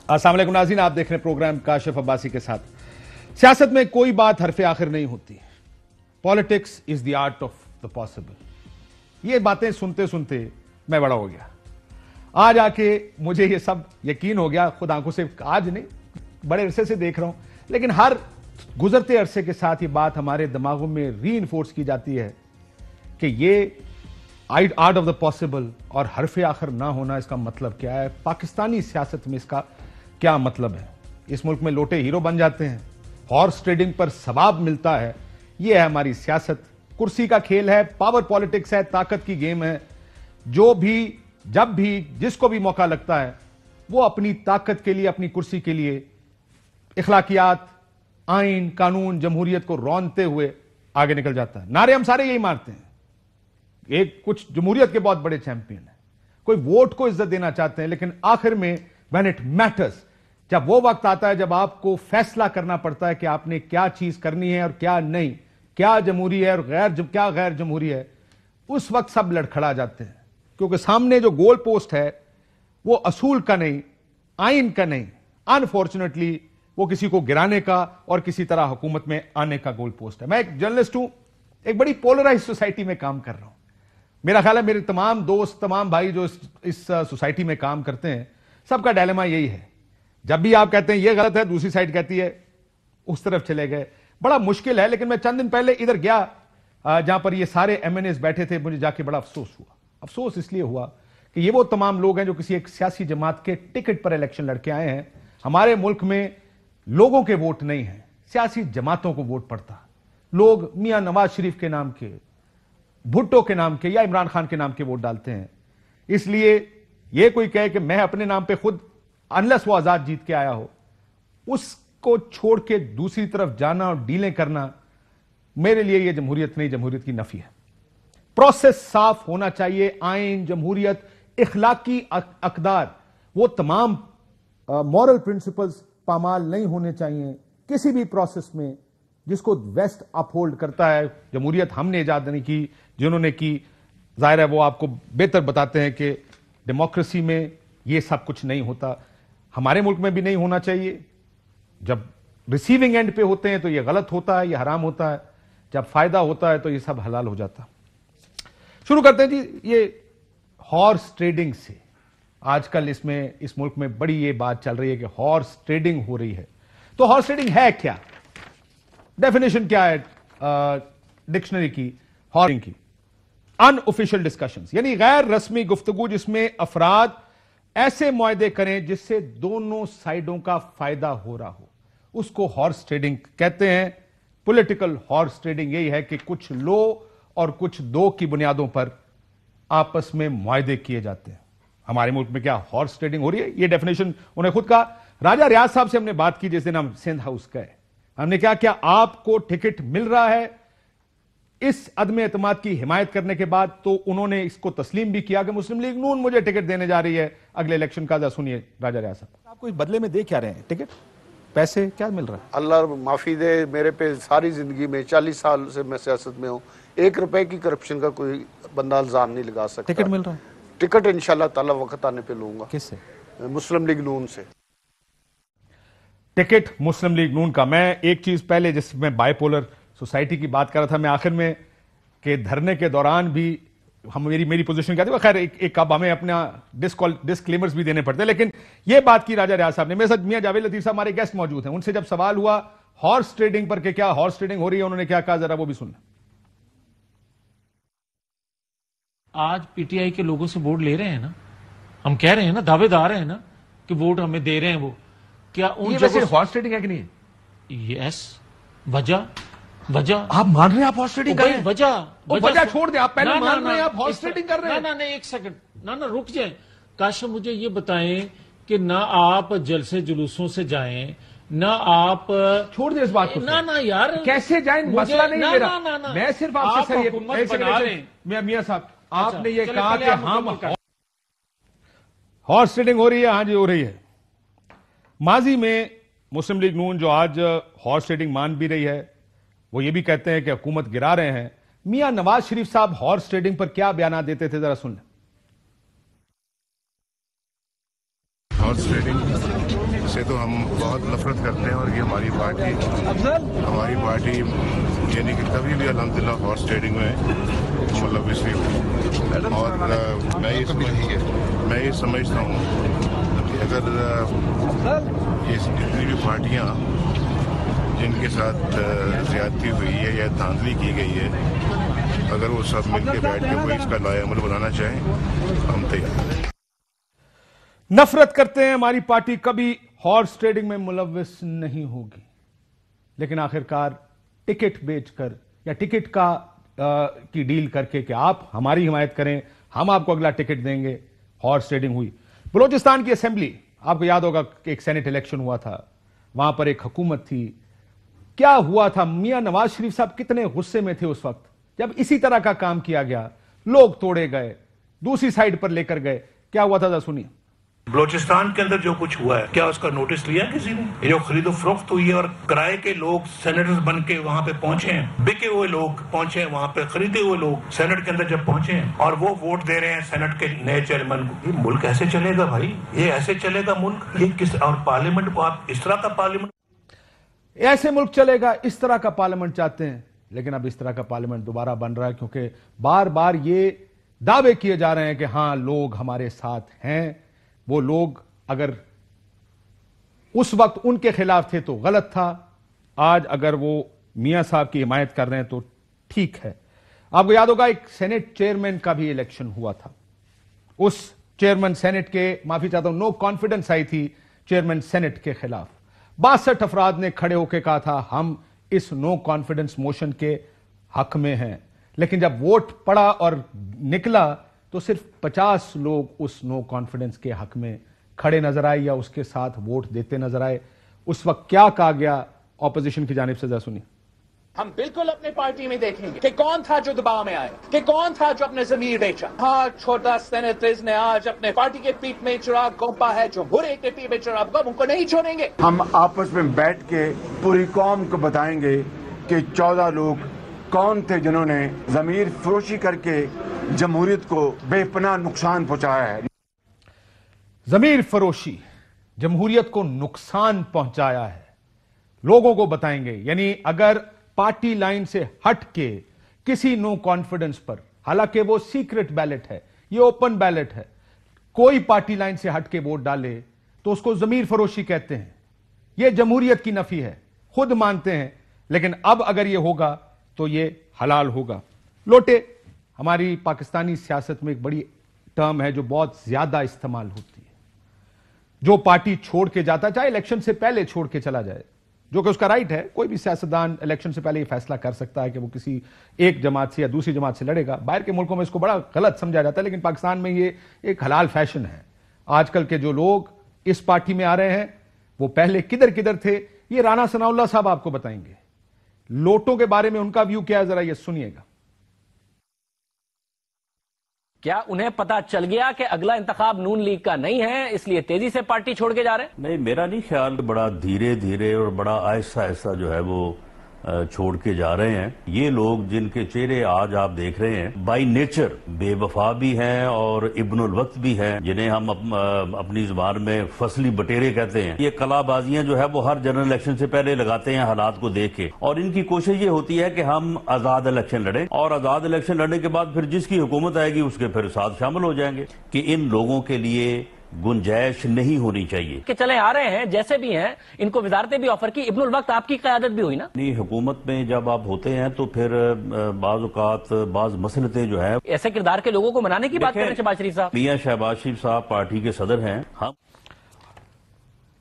अस्सलाम वालेकुम नाज़रीन, आप देख रहे हैं प्रोग्राम काशिफ अब्बासी के साथ। सियासत में कोई बात हरफ आखिर नहीं होती। Politics is the art of the possible. ये बातें सुनते सुनते मैं बड़ा हो गया। आज आके मुझे ये सब यकीन हो गया, खुद आंखों से आज नहीं, बड़े अरसे से देख रहा हूं, लेकिन हर गुजरते अरसे के साथ ये बात हमारे दिमागों में रीइंफोर्स की जाती है कि ये आर्ट ऑफ द पॉसिबल और हरफ आखिर ना होना, इसका मतलब क्या है? पाकिस्तानी सियासत में इसका क्या मतलब है? इस मुल्क में लोटे हीरो बन जाते हैं, हॉर्स ट्रेडिंग पर सवाब मिलता है। यह है हमारी सियासत, कुर्सी का खेल है, पावर पॉलिटिक्स है, ताकत की गेम है। जो भी जब भी जिसको भी मौका लगता है वो अपनी ताकत के लिए, अपनी कुर्सी के लिए इखलाकियात, आइन, कानून, जमहूरियत को रौंदते हुए आगे निकल जाता है। नारे हम सारे यही मारते हैं। एक कुछ जमहूरियत के बहुत बड़े चैंपियन है, कोई वोट को इज्जत देना चाहते हैं, लेकिन आखिर में व्हेन इट मैटर्स, जब वो वक्त आता है जब आपको फैसला करना पड़ता है कि आपने क्या चीज करनी है और क्या नहीं, क्या जमहूरी है और क्या गैर जमहूरी है, उस वक्त सब लड़खड़ा जाते हैं। क्योंकि सामने जो गोल पोस्ट है वो असूल का नहीं, आइन का नहीं, अनफॉर्चुनेटली वो किसी को गिराने का और किसी तरह हुकूमत में आने का गोल पोस्ट है। मैं एक जर्नलिस्ट हूं, एक बड़ी पोलराइज सोसाइटी में काम कर रहा हूं। मेरा ख्याल है मेरे तमाम दोस्त, तमाम भाई जो इस सोसाइटी में काम करते हैं, सबका डायलेमा यही है। जब भी आप कहते हैं यह गलत है, दूसरी साइड कहती है उस तरफ चले गए। बड़ा मुश्किल है। लेकिन मैं चंद दिन पहले इधर गया जहां पर ये सारे एमएनएस बैठे थे, मुझे जाके बड़ा अफसोस हुआ। अफसोस इसलिए हुआ कि ये वो तमाम लोग हैं जो किसी एक सियासी जमात के टिकट पर इलेक्शन लड़के आए हैं। हमारे मुल्क में लोगों के वोट नहीं है, सियासी जमातों को वोट पड़ता। लोग मियां नवाज शरीफ के नाम के, भुट्टो के नाम के या इमरान खान के नाम के वोट डालते हैं। इसलिए यह कोई कहे कि मैं अपने नाम पे खुद, अनलेस वो आजाद जीत के आया हो, उसको छोड़ के दूसरी तरफ जाना और डीलें करना, मेरे लिए यह जमहूरियत नहीं, जमहूरियत की नफी है। प्रोसेस साफ होना चाहिए। आइन, जमहूरियत, इखलाकी अकदार, वो तमाम मॉरल प्रिंसिपल्स पामाल नहीं होने चाहिए किसी भी प्रोसेस में जिसको वेस्ट अपहोल्ड करता है। जमहूरियत हमने इजाद नहीं की, जिन्होंने की जाहिर है वो आपको बेहतर बताते हैं कि डेमोक्रेसी में ये सब कुछ नहीं होता। हमारे मुल्क में भी नहीं होना चाहिए। जब रिसीविंग एंड पे होते हैं तो ये गलत होता है, ये हराम होता है। जब फायदा होता है तो ये सब हलाल हो जाता। शुरू करते हैं जी ये हॉर्स ट्रेडिंग से। आजकल इस मुल्क में बड़ी ये बात चल रही है कि हॉर्स ट्रेडिंग हो रही है। तो हॉर्स ट्रेडिंग है क्या? डेफिनेशन क्या है डिक्शनरी की हॉर्सिंग की? अनऑफिशियल डिस्कशंस, यानी गैर रस्मी गुफ्तगू जिसमें अफराद ऐसे मुआहदे करें जिससे दोनों साइडों का फायदा हो रहा हो, उसको हॉर्स ट्रेडिंग कहते हैं। पॉलिटिकल हॉर्स ट्रेडिंग यही है कि कुछ लो और कुछ दो की बुनियादों पर आपस में मुआहदे किए जाते हैं। हमारे मुल्क में क्या हॉर्स ट्रेडिंग हो रही है? ये डेफिनेशन उन्हें खुद कहा। राजा रियाज साहब से हमने बात की जिस दिन हम सिंध हाउस गए। हमने क्या आपको टिकट मिल रहा है इस अदम एतमाद की हिमायत करने के बाद? तो उन्होंने इसको तस्लीम भी किया कि मुस्लिम लीग नून मुझे टिकट देने जा रही है अगले इलेक्शन का। सुनिए राजा रियाज साहब, आपको बदले में दे क्या रहे हैं? टिकट, पैसे, क्या मिल रहा है? अल्लाह माफी दे, मेरे पे सारी जिंदगी में 40 साल से मैं सियासत में हूँ, 1 रुपए की करप्शन का कोई बंदा इल्जाम नहीं लगा सकता। टिकट मिल रहा है? टिकट इंशाल्लाह ताला वक्त आने पे लूंगा। किससे? मुस्लिम लीग नून से। टिकट मुस्लिम लीग नून का। मैं एक चीज पहले, जिसमें बाइपोलर सोसाइटी की बात कर रहा था, मैं आखिर में के धरने के दौरान भी हम मेरी पोजीशन क्या थी, खैर एक अब हमें अपना डिस्क्लेमर्स भी देने पड़ते हैं। लेकिन यह बात की राजा रियाज साहब ने। मेरे साथ मियां जावेद लतीफ साहब हमारे गेस्ट मौजूद हैं। उनसे जब सवाल हुआ हॉर्स ट्रेडिंग पर कि क्या हॉर्स ट्रेडिंग हो रही है, उन्होंने क्या कहा, जरा वो भी सुनना। आज पीटीआई के लोगों से वोट ले रहे हैं ना, हम कह रहे हैं ना, दावेदार हैं ना कि वोट हमें दे रहे हैं। वो क्या उन जगह हॉर्स ट्रेडिंग है कि नहीं? यस, वजह आप मान रहे हैं आप हॉर्स ट्रेडिंग कर रहे हैं? वजह छोड़ दे, आप पहले मान रहे हैं आप हॉर्स ट्रेडिंग कर रहे हैं। ना एक सेकंड, ना रुक जाए। काश मुझे ये बताएं कि ना आप जलसे जुलूसों से जाएं, ना आप छोड़ दे इस बात को। ना यार, कैसे जाएं? मसला नहीं मेरा। मैं सिर्फ आपसे मियां साहब, आपने ये कहा कि हम हॉर्स ट्रेडिंग हो रही है। हाँ जी, हो रही है। माजी में मुस्लिम लीग नून जो आज हॉर्स ट्रेडिंग मान भी रही है, वो ये भी कहते हैं कि हुकूमत गिरा रहे हैं। मियां नवाज शरीफ साहब हॉर्स ट्रेडिंग पर क्या बयान देते थे, जरा सुन लें। हॉर्स ट्रेडिंग से तो हम बहुत नफरत करते हैं और ये हमारी पार्टी यानी कि कभी भी अल्हम्दुलिल्लाह हॉर्स ट्रेडिंग में मुलव्विस नहीं हुई। और मैं ये समझता हूँ कि अगर ये जितनी भी पार्टियाँ जिनके साथ ज्यादती हुई है या धांधली की गई है, अगर वो सब मिलकर बैठ के कोई इसका लाएअमल बनाना चाहें, हम तैयार हैं। नफरत करते हैं, हमारी पार्टी कभी हॉर्स ट्रेडिंग में मुलव्विस नहीं होगी। लेकिन आखिरकार टिकट बेचकर या टिकट की डील करके कि आप हमारी हिमायत करें, हम आपको अगला टिकट देंगे, हॉर्स ट्रेडिंग हुई। बलोचिस्तान की असेंबली, आपको याद होगा कि एक सेनेट इलेक्शन हुआ था, वहां पर एक हुकूमत थी। क्या हुआ था, मियां नवाज शरीफ साहब कितने गुस्से में थे उस वक्त जब इसी तरह का काम किया गया, लोग तोड़े गए, दूसरी साइड पर लेकर गए। क्या हुआ था, सुनिए। बलोचिस्तान के अंदर जो कुछ हुआ है, क्या उसका नोटिस लिया किसी ने? ये जो खरीदो फरोख्त हुई है और किराए के लोग सेनेटर्स बन के वहां पे पहुंचे हैं, बिके हुए लोग पहुंचे हैं वहां पे, खरीदे हुए लोग सेनेट के अंदर जब पहुंचे हैं और वो वोट दे रहे हैं सेनेट के नए चेयरमैन को, ये मुल्क ऐसे चलेगा भाई? ये ऐसे चलेगा मुल्क? ये किस और पार्लियामेंट को आप इस तरह का पार्लियामेंट, ऐसे मुल्क चलेगा? इस तरह का पार्लियामेंट चाहते हैं। लेकिन अब इस तरह का पार्लियामेंट दोबारा बन रहा है क्योंकि बार बार ये दावे किए जा रहे हैं कि हां, लोग हमारे साथ हैं। वो लोग अगर उस वक्त उनके खिलाफ थे तो गलत था, आज अगर वो मियां साहब की हिमायत कर रहे हैं तो ठीक है। आपको याद होगा एक सेनेट चेयरमैन का भी इलेक्शन हुआ था। उस चेयरमैन सेनेट के, माफी चाहता हूं, नो कॉन्फिडेंस आई थी चेयरमैन सेनेट के खिलाफ। 62 अफराद ने खड़े होकर कहा था हम इस नो कॉन्फिडेंस मोशन के हक में हैं। लेकिन जब वोट पड़ा और निकला तो सिर्फ 50 लोग उस नो कॉन्फिडेंस के हक में खड़े नजर आए या उसके साथ वोट देते नजर आए। उस वक्त क्या कहा गया ऑपोजिशन की जानिब से, जरा सुनिए। हम बिल्कुल अपने पार्टी में देखेंगे कि कौन था जो दबाव में आया, कि कौन था जो अपने जमीर बेचा। हाँ, छोटा सेनेटर्स ने आज अपने पार्टी के पीठ में चिराग गोंपा है, जो बुरे के पीठ में चिराग गोंपा, उनको नहीं छोड़ेंगे। हम आपस में बैठ के पूरी कौम को बताएंगे कि 14 लोग कौन थे जिन्होंने जमीर फरोशी करके जमहूरियत को बेपनाह नुकसान पहुंचाया है। जमीर फरोशी, जमहूरियत को नुकसान पहुंचाया है, लोगों को बताएंगे। यानी अगर पार्टी लाइन से हट के किसी नो कॉन्फिडेंस पर, हालांकि वो सीक्रेट बैलेट है, ये ओपन बैलेट है, कोई पार्टी लाइन से हट के वोट डाले तो उसको जमीर फरोशी कहते हैं। ये जमहूरियत की नफी है, खुद मानते हैं। लेकिन अब अगर ये होगा तो ये हलाल होगा। लोटे हमारी पाकिस्तानी सियासत में एक बड़ी टर्म है जो बहुत ज्यादा इस्तेमाल होती है। जो पार्टी छोड़ के जाता, चाहे इलेक्शन से पहले छोड़ के चला जाए, जो कि उसका राइट है, कोई भी सियासतदान इलेक्शन से पहले ये फैसला कर सकता है कि वो किसी एक जमात से या दूसरी जमात से लड़ेगा। बाहर के मुल्कों में इसको बड़ा गलत समझा जाता है, लेकिन पाकिस्तान में ये एक हलाल फैशन है। आजकल के जो लोग इस पार्टी में आ रहे हैं वो पहले किधर किधर थे, ये राना सनाउल्लाह साहब आपको बताएंगे। लोटों के बारे में उनका व्यू क्या है, जरा ये सुनिएगा। क्या उन्हें पता चल गया कि अगला इंतखाब नून लीग का नहीं है, इसलिए तेजी से पार्टी छोड़ के जा रहे हैं? नहीं, मेरा नहीं ख्याल। बड़ा धीरे धीरे और बड़ा आहिस्ता आहिस्ता जो है वो छोड़ के जा रहे हैं। ये लोग जिनके चेहरे आज आप देख रहे हैं, बाई नेचर बेवफा भी हैं और इब्नुल वक्त भी हैं, जिन्हें हम अपनी जुबान में फसली बटेरे कहते हैं। ये कलाबाजियां जो है वो हर जनरल इलेक्शन से पहले लगाते हैं हालात को देख के, और इनकी कोशिश ये होती है कि हम आजाद इलेक्शन लड़ें, और आजाद इलेक्शन लड़ने के बाद फिर जिसकी हुकूमत आएगी उसके फिर साथ शामिल हो जाएंगे। कि इन लोगों के लिए गुंजाइश नहीं होनी चाहिए कि चले आ रहे हैं जैसे भी हैं, इनको वजारतें भी ऑफर की, इब्नुल वक्त आपकी क़यादत भी हुई ना। नहीं, हुकूमत में जब आप होते हैं तो फिर बाज़ औक़ात बाज़ मसलतें जो है, ऐसे किरदार के लोगों को मनाने की बात कर रहे हैं शहबाज शरीफ साहब। मियां शहबाज शरीफ साहब पार्टी के सदर हैं। हम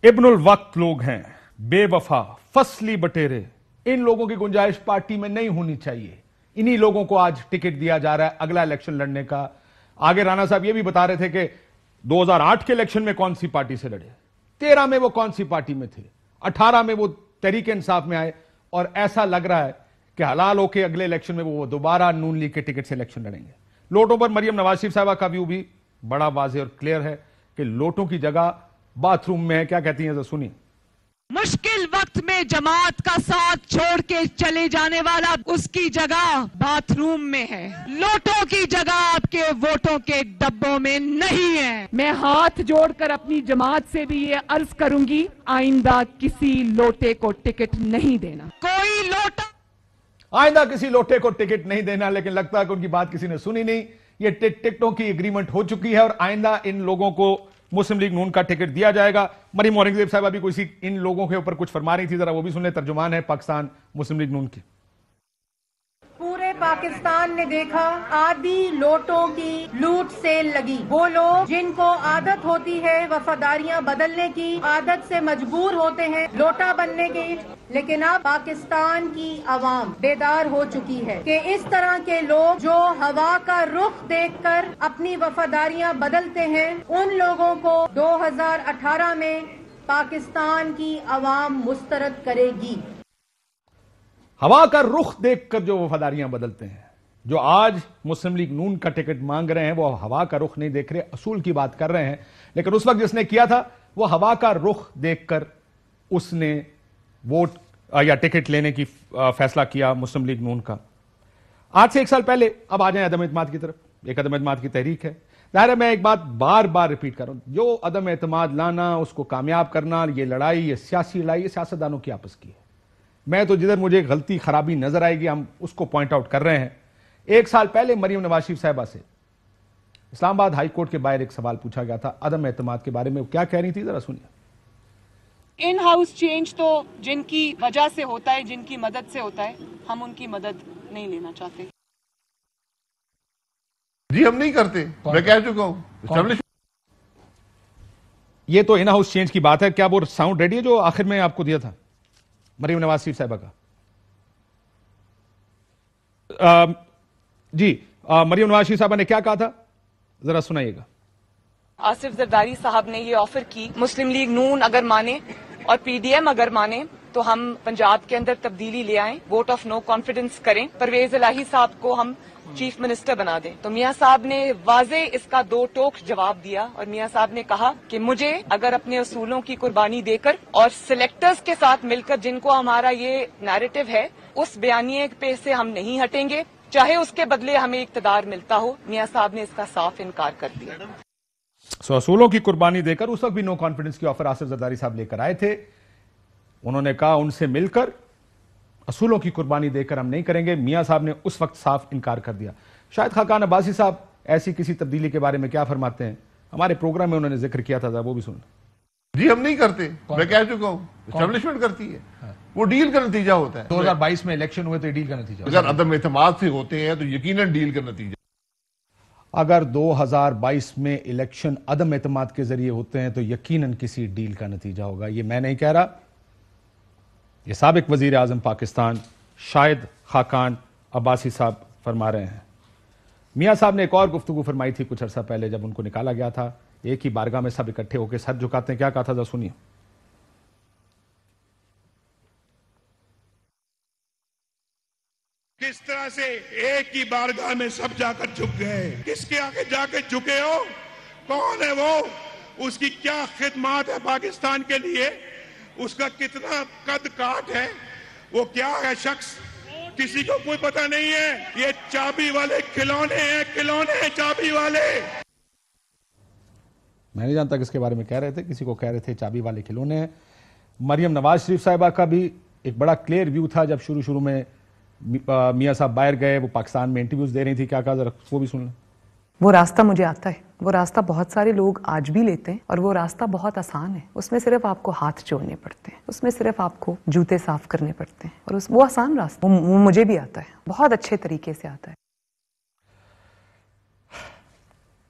इब्नुल वक्त लोग हैं, बेवफा, फसली बटेरे। इन लोगों की गुंजाइश पार्टी में नहीं होनी चाहिए। इन्हीं लोगों को आज टिकट दिया जा रहा है अगला इलेक्शन लड़ने का। आगे राना साहब ये भी बता रहे थे कि 2008 के इलेक्शन में कौन सी पार्टी से लड़े, 13 में वो कौन सी पार्टी में थे, 18 में वो तहरीक इंसाफ में आए, और ऐसा लग रहा है कि हलाल होके अगले इलेक्शन में वो दोबारा नून लीग के टिकट से इलेक्शन लड़ेंगे। लोटों पर मरियम नवाज शरीफ साहबा का व्यू भी बड़ा वाज़ेह और क्लियर है कि लोटों की जगह बाथरूम में है। क्या कहती हैं, सुनिए। मुश्किल वक्त में जमात का साथ छोड़ के चले जाने वाला उसकी जगह बाथरूम में है, लोटों की जगह आपके वोटों के डब्बों में नहीं है। मैं हाथ जोड़कर अपनी जमात से भी ये अर्ज करूंगी, आइंदा किसी लोटे को टिकट नहीं देना। कोई लोटा आइंदा किसी लोटे को टिकट नहीं देना। लेकिन लगता है कि उनकी बात किसी ने सुनी नहीं। ये टिकटों की एग्रीमेंट हो चुकी है और आइंदा इन लोगों को मुस्लिम लीग नून का टिकट दिया जाएगा। मरीम औरंगजेब साहब अभी कोई इन लोगों के ऊपर कुछ फरमा रही थी, जरा वो भी सुन ले। तर्जुमान है पाकिस्तान मुस्लिम लीग नून की। पूरे पाकिस्तान ने देखा आधी लोटों की लूट सेल लगी। वो लोग जिनको आदत होती है वफादारियां बदलने की, आदत से मजबूर होते हैं लोटा बनने की। लेकिन अब पाकिस्तान की आवाम बेदार हो चुकी है कि इस तरह के लोग जो हवा का रुख देखकर अपनी वफादारियां बदलते हैं, उन लोगों को 2018 में पाकिस्तान की आवाम मुस्तरद करेगी। हवा का रुख देखकर जो वफादारियां बदलते हैं, जो आज मुस्लिम लीग नून का टिकट मांग रहे हैं, वो हवा का रुख नहीं देख रहे, असूल की बात कर रहे हैं। लेकिन उस वक्त जिसने किया था वो हवा का रुख देखकर उसने वोट या टिकट लेने की फैसला किया मुस्लिम लीग नून का। आज से 1 साल पहले अब आ जाए अदम एतमाद की तरफ। एक अदम एतमाद की तहरीक है। जाहिर है मैं एक बात बार बार रिपीट कर रहा हूं, जो अदम एतमाद लाना, उसको कामयाब करना, ये लड़ाई, ये सियासी लड़ाई, ये सियासतदानों की आपस की है। मैं तो जिधर मुझे गलती खराबी नजर आएगी हम उसको पॉइंट आउट कर रहे हैं। 1 साल पहले मरीम नवाज शरीफ साहिबा से इस्लामाबाद हाई कोर्ट के बाहर एक सवाल पूछा गया था अदम एतमाद के बारे में। वो क्या कह रही थी, जरा सुनिए। इन हाउस चेंज तो जिनकी वजह से होता है, जिनकी मदद से होता है, हम उनकी मदद नहीं लेना चाहते। जी हम नहीं करते, मैं कह चुका हूं। ये तो इन हाउस चेंज की बात है। क्या वो साउंड रेडी है जो आखिर में आपको दिया था मरीम नवाज शरीफ साहिबा का? जी मरीम नवाज शरीफ साहिबा ने क्या कहा था, जरा सुनाइएगा। आसिफ जरदारी साहब ने ये ऑफर की, मुस्लिम लीग नून अगर माने और पीडीएम अगर माने तो हम पंजाब के अंदर तब्दीली ले आएं, वोट ऑफ नो कॉन्फिडेंस करें, परवेज इलाही साहब को हम चीफ मिनिस्टर बना दें। तो मियां साहब ने वाजे इसका 2 टोक जवाब दिया और मियां साहब ने कहा कि मुझे अगर अपने असूलों की कुर्बानी देकर और सिलेक्टर्स के साथ मिलकर जिनको हमारा ये नैरेटिव है उस बयानिए पे से हम नहीं हटेंगे, चाहे उसके बदले हमें इक्तदार मिलता हो। मियां साहब ने इसका साफ इनकार कर दिया। असूलों की कुर्बानी देकर उस वक्त भी नो कॉन्फिडेंस की ऑफर आसिफ जरदारी साहब लेकर आए थे। उन्होंने कहा उनसे मिलकर असूलों की कुर्बानी देकर हम नहीं करेंगे। मियां साहब ने उस वक्त साफ इनकार कर दिया। शायद खाकान अब्बासी साहब ऐसी किसी तब्दीली के बारे में क्या फरमाते हैं, हमारे प्रोग्राम में उन्होंने जिक्र किया था, वो भी सुन। जी हम नहीं करते, मैं कह चुका हूं। एस्टेब्लिशमेंट करती है, वो डील का नतीजा होता है। 2022 में इलेक्शन हुए तो डील का नतीजा, अगर अदम एतमाद से होते हैं तो यकीनन डील का नतीजा। अगर 2022 में इलेक्शन अदम एतमाद के जरिए होते हैं तो यकीनन किसी डील का नतीजा होगा। ये मैं नहीं कह रहा, ये साबिक वजीर आजम पाकिस्तान शायद खाकान अब्बासी साहब फरमा रहे हैं। मियां साहब ने एक और गुफ्तगू फरमाई थी कुछ अर्सा पहले जब उनको निकाला गया था। एक ही बारगाह में सब इकट्ठे होकर सर झुकाते हैं। क्या कहा था, जरा सुनिए। किस तरह से एक ही बारगाह में सब जाकर झुक गए। किसके आगे जाकर झुके हो, कौन है वो, उसकी क्या खिदमत है पाकिस्तान के लिए, उसका कितना कद काट है, वो क्या है शख्स, किसी को कोई पता नहीं है। ये चाबी वाले खिलौने हैं, खिलौने हैं चाबी वाले। मैं नहीं जानता किसके बारे में कह रहे थे, किसी को कह रहे थे चाबी वाले खिलौने हैं। मरियम नवाज शरीफ साहिबा का भी एक बड़ा क्लियर व्यू था जब शुरू में मियां साहब बाहर गए, वो पाकिस्तान में इंटरव्यूज दे रही थी। क्या कहा, जरा वो भी सुन लें। वो रास्ता मुझे आता है, वो रास्ता बहुत सारे लोग आज भी लेते हैं और वो रास्ता बहुत आसान है। उसमें सिर्फ आपको हाथ जोड़ने पड़ते हैं, उसमें सिर्फ आपको जूते साफ करने पड़ते हैं और वो आसान रास्ता वो मुझे भी आता है, बहुत अच्छे तरीके से आता है।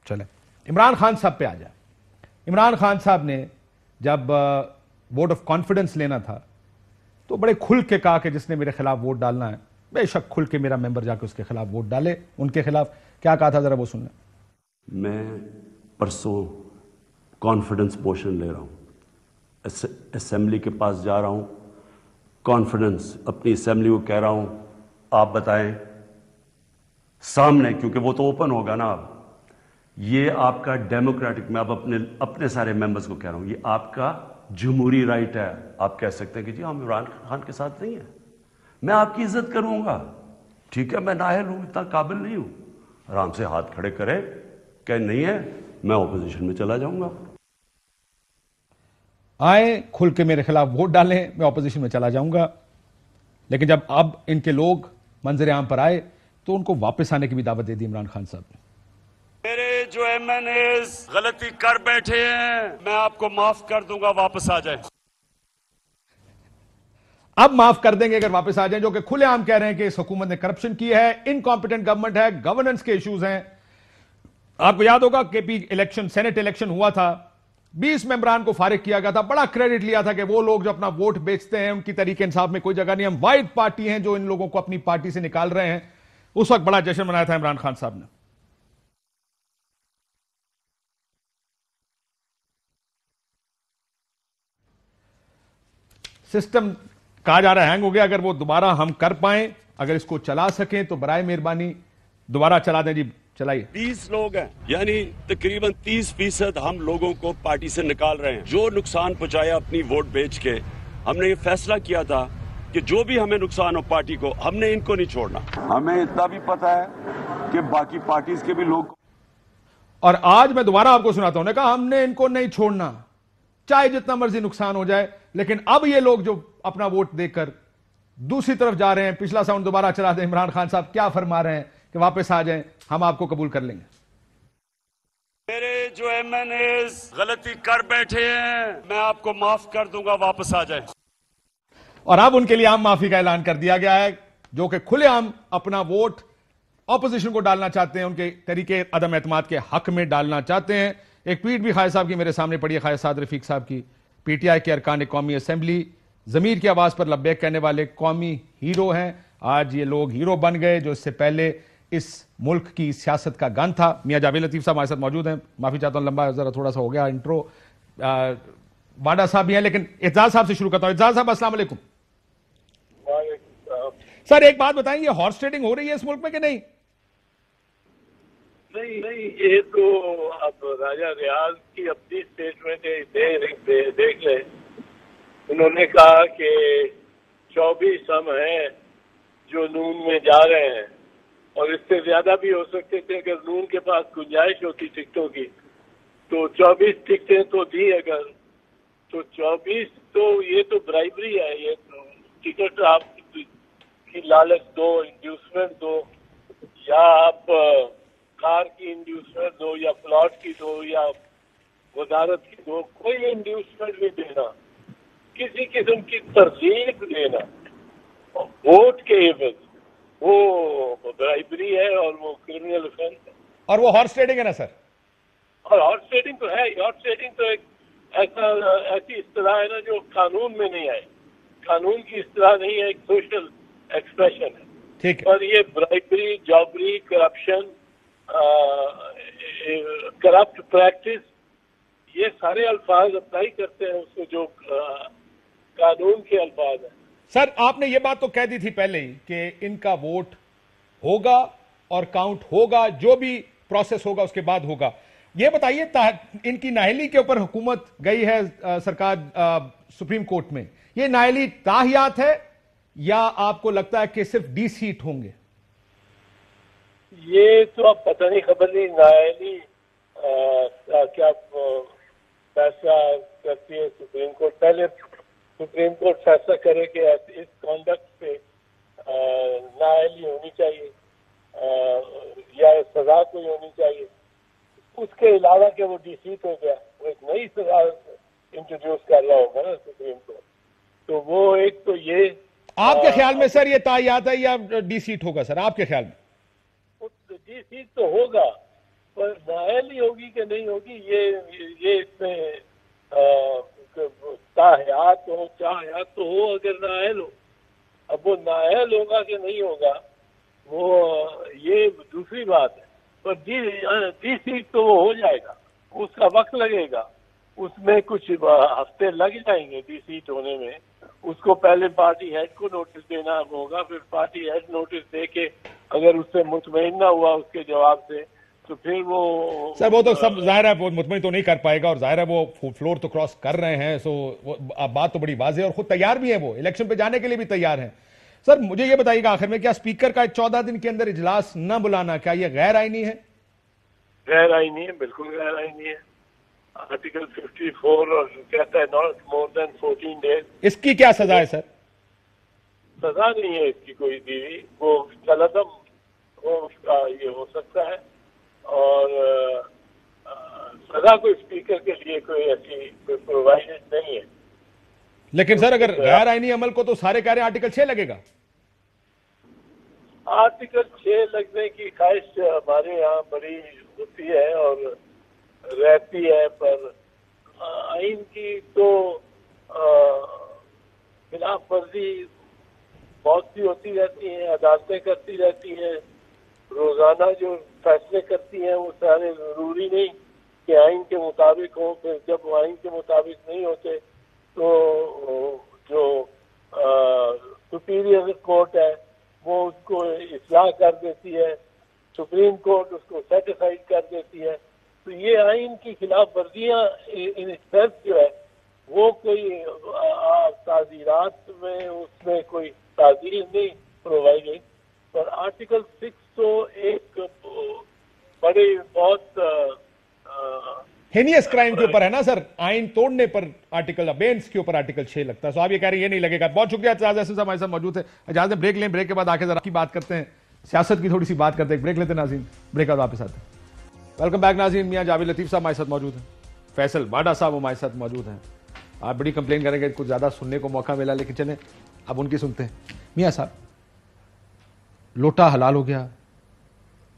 चले इमरान खान साहब पे आ जाए। इमरान खान साहब ने जब वोट ऑफ कॉन्फिडेंस लेना था तो बड़े खुल के कहा कि जिसने मेरे खिलाफ वोट डालना है बेशक खुल के मेरा मेंबर जाके उसके खिलाफ वोट डाले। उनके खिलाफ क्या कहा था, जरा वो सुन लें। मैं परसों कॉन्फिडेंस मोशन ले रहा हूं, असेंबली के पास जा रहा हूं, कॉन्फिडेंस अपनी असेंबली को कह रहा हूं आप बताएं सामने, क्योंकि वो तो ओपन होगा ना। अब ये आपका डेमोक्रेटिक, मैं अब अपने सारे मेंबर्स को कह रहा हूं, ये आपका जमहूरी राइट है, आप कह सकते हैं कि जी हम इमरान खान के साथ नहीं है, मैं आपकी इज्जत करूंगा, ठीक है, मैं नाअहल हूं, इतना काबिल नहीं हूं, आराम से हाथ खड़े करें, कह नहीं है मैं ऑपोजिशन में चला जाऊंगा। आए खुल के मेरे खिलाफ वोट डालें, मैं ऑपोजिशन में चला जाऊंगा। लेकिन जब अब इनके लोग मंजर आम पर आए तो उनको वापस आने की भी दावत दे दी इमरान खान साहब ने। मेरे जो MNAs गलती कर बैठे हैं, मैं आपको माफ कर दूंगा, वापस आ जाए। अब माफ कर देंगे अगर वापस आ जाएं, जो कि खुलेआम कह रहे हैं कि इस हुकूमत ने करप्शन की है, इनकॉम्पिटेंट गवर्नमेंट है, गवर्नेंस के इश्यूज हैं। आपको याद होगा केपी इलेक्शन, सेनेट इलेक्शन हुआ था, 20 मेंबरान को फारिग किया गया था, बड़ा क्रेडिट लिया था कि वो लोग जो अपना वोट बेचते हैं उनकी तरीके इंसाफ में कोई जगह नहीं, हम वाइट पार्टी हैं जो इन लोगों को अपनी पार्टी से निकाल रहे हैं। उस वक्त बड़ा जश्न मनाया था इमरान खान साहब ने। सिस्टम कहा जा रहा है हैंग हो गया, अगर वो दोबारा हम कर पाएं, अगर इसको चला सकें तो बराए मेहरबानी दोबारा चला दें। जी चलाइए। 20 लोग हैं, यानी तकरीबन 30% हम लोगों को पार्टी से निकाल रहे हैं। जो नुकसान पहुंचाया अपनी वोट बेच के, हमने ये फैसला किया था कि जो भी हमें नुकसान हो पार्टी को, हमने इनको नहीं छोड़ना। हमें इतना भी पता है कि बाकी पार्टीज के भी लोग, और आज मैं दोबारा आपको सुनाता हूं, कहा हमने इनको नहीं छोड़ना, चाहे जितना मर्जी नुकसान हो जाए। लेकिन अब ये लोग जो अपना वोट देकर दूसरी तरफ जा रहे हैं, पिछला साउंड दोबारा चला दें, इमरान खान साहब क्या फरमा रहे हैं कि वापस आ जाएं, हम आपको कबूल कर लेंगे। मेरे जो MNAs गलती कर बैठे हैं, मैं आपको माफ कर दूंगा, वापस आ जाए। और अब उनके लिए आम माफी का ऐलान कर दिया गया है, जो कि खुलेआम अपना वोट ऑपोजिशन को डालना चाहते हैं, उनके तरीके अदम एतमाद के हक में डालना चाहते हैं। एक ट्वीट भी खायद साहब की मेरे सामने पड़ी है, खायद साद रफीक साहब की, PTI के अरकान कौमी असेंबली जमीर की आवाज पर लब्बैक कहने वाले कौमी हीरो हैं। आज ये लोग हीरो बन गए जो इससे पहले इस मुल्क की सियासत का गन था। मियां जावेद लतीफ साहब हमारे साथ मौजूद हैं, माफी चाहता हूं लंबा जरा थोड़ा सा हो गया इंट्रो। वाडा साहब भी हैं, लेकिन एजाज साहब से शुरू करता हूं। एजाज साहब अस्सलाम वालेकुम। सर एक बात बताएंगे, हॉर्स ट्रेडिंग हो रही है इस मुल्क में कि नहीं? नहीं, ये तो अब राजा रियाज की अपनी स्टेटमेंट देख ले। उन्होंने कहा कि 24 हम हैं जो नून में जा रहे हैं, और इससे ज्यादा भी हो सकते थे अगर नून के पास गुंजाइश होती टिकटों की। तो 24 टिकटें तो दी, अगर तो 24 तो ये तो ब्राइबरी है। ये तो टिकट आप की लालच दो, इंड्यूसमेंट दो, या आप कार की इंड्यूसमेंट दो, या प्लॉट की दो, या वजारत की दो, कोई इंड्यूसमेंट नहीं देना, किसी किस्म की तरजीह देना वोट के एवज, वो ब्राइबरी है और वो क्रिमिनल ऑफेंस है। और वो हॉर्स ट्रेडिंग है ना सर? और हॉर्स ट्रेडिंग तो है। हॉर्स ट्रेडिंग तो एक ऐसी इस्तिलाह है ना जो कानून में नहीं आई, कानून की इस्तिलाह नहीं है, एक सोशल एक्सप्रेशन है। ठीक है। पर ये ब्राइबरी, जॉबरी, करप्शन, करप्ट प्रैक्टिस, ये सारे अल्फाज अप्लाई करते हैं उसको जो कानून के अल्फाज हैं। सर आपने ये बात तो कह दी थी पहले ही कि इनका वोट होगा और काउंट होगा, जो भी प्रोसेस होगा उसके बाद होगा। ये बताइए, इनकी नाअहली के ऊपर हुकूमत गई है सरकार सुप्रीम कोर्ट में, ये नाअहली ताहियात है या आपको लगता है कि सिर्फ डी सीट होंगे? ये तो अब पता नहीं, खबर नहीं। नाअहली क्या फैसला करती है सुप्रीम कोर्ट? पहले सुप्रीम कोर्ट फैसला करे कि इस कॉन्डक्ट पे नाअहली होनी चाहिए या सजा कोई होनी चाहिए। उसके अलावा कि वो डिसीट हो गया, वो एक नई सजा इंट्रोड्यूस कर रहा होगा ना सुप्रीम कोर्ट। तो वो एक तो ये आपके ख्याल में सर ये तायात है या डी सीट होगा सर आपके ख्याल में? डी सीट तो होगा, पर नाअहली होगी कि नहीं होगी ये इसमें ताहयात हो चाहयात तो हो, अगर नाअहल हो। अब वो नाअहल होगा कि नहीं होगा वो ये दूसरी बात है। पर डी सीट तो वो हो जाएगा, उसका वक्त लगेगा, उसमें कुछ हफ्ते लग जाएंगे डी सीट होने में। उसको पहले पार्टी हेड को नोटिस देना होगा, फिर पार्टी हेड नोटिस दे के अगर उससे मुतमईन ना हुआ उसके जवाब से, तो फिर वो सर वो तो सब जाहिर है वो मुतमईन तो नहीं कर पाएगा और जाहिर है वो फ्लोर तो क्रॉस कर रहे हैं। सो बात तो बड़ी वाज़ेह है और खुद तैयार भी है, वो इलेक्शन पे जाने के लिए भी तैयार हैं। सर मुझे ये बताइएगा आखिर में, क्या स्पीकर का 14 दिन के अंदर इजलास न बुलाना क्या ये गैर आईनी है? गैर आईनी है, बिल्कुल गैर आईनी है। आर्टिकल 54 और कहता है नॉट मोर देन 14 डेज। इसकी क्या सजा है सर? सजा नहीं है इसकी कोई दी हुई, वो तलदम वो ये हो सकता है और सजा कोई स्पीकर के लिए कोई ऐसी कोई प्रोवाइडेड नहीं है। लेकिन सर अगर गैर आईनी अमल को तो सारे कह रहे हैं आर्टिकल 6 लगेगा। आर्टिकल 6 लगने की ख्वाहिश हमारे यहाँ बड़ी होती है और रहती है, पर आइन की तो खिलाफ वर्जी बहुत सी होती रहती है, अदालतें करती रहती हैं, रोजाना जो फैसले करती हैं वो सारे जरूरी नहीं कि आइन के मुताबिक हो। फिर जब वो आइन के मुताबिक नहीं होते तो जो सुपीरियर कोर्ट है वो उसको इस्लाह कर देती है, सुप्रीम कोर्ट उसको सेटिसाइड कर देती है। तो ये आइन की खिलाफ वर्जियां इन सेल्फ जो है वो कोई ताज़ीरात में उसमें कोई ताज़ीर नहीं प्रोवाइडेड, पर आर्टिकल 6 तो एक बड़े बहुत हेनियस क्राइम के ऊपर है ना सर, आइन तोड़ने पर आर्टिकल अबेंस के ऊपर आर्टिकल 6 लगता है। सो आप ये कह रहे हैं ये नहीं लगेगा। बहुत शुक्रिया एजाज अहसन साहब हमारे साथ मौजूद है। इजाजत ब्रेक लें, ब्रेक के बाद आके जरा की बात करते हैं, सियासत की थोड़ी सी बात करते हैं। ब्रेक लेते हैं नाज़रीन, ब्रेक बाद वापस आते हैं। वेलकम बैक नाज़रीन। मियां जावेद लतीफ साहब हमारे साथ मौजूद हैं, फैसल वाडा साहब हमारे साथ मौजूद हैं। आप बड़ी कंप्लेन करेंगे कुछ ज्यादा सुनने को मौका मिला, लेकिन चले अब उनकी सुनते हैं। मियां साहब, लोटा हलाल हो गया,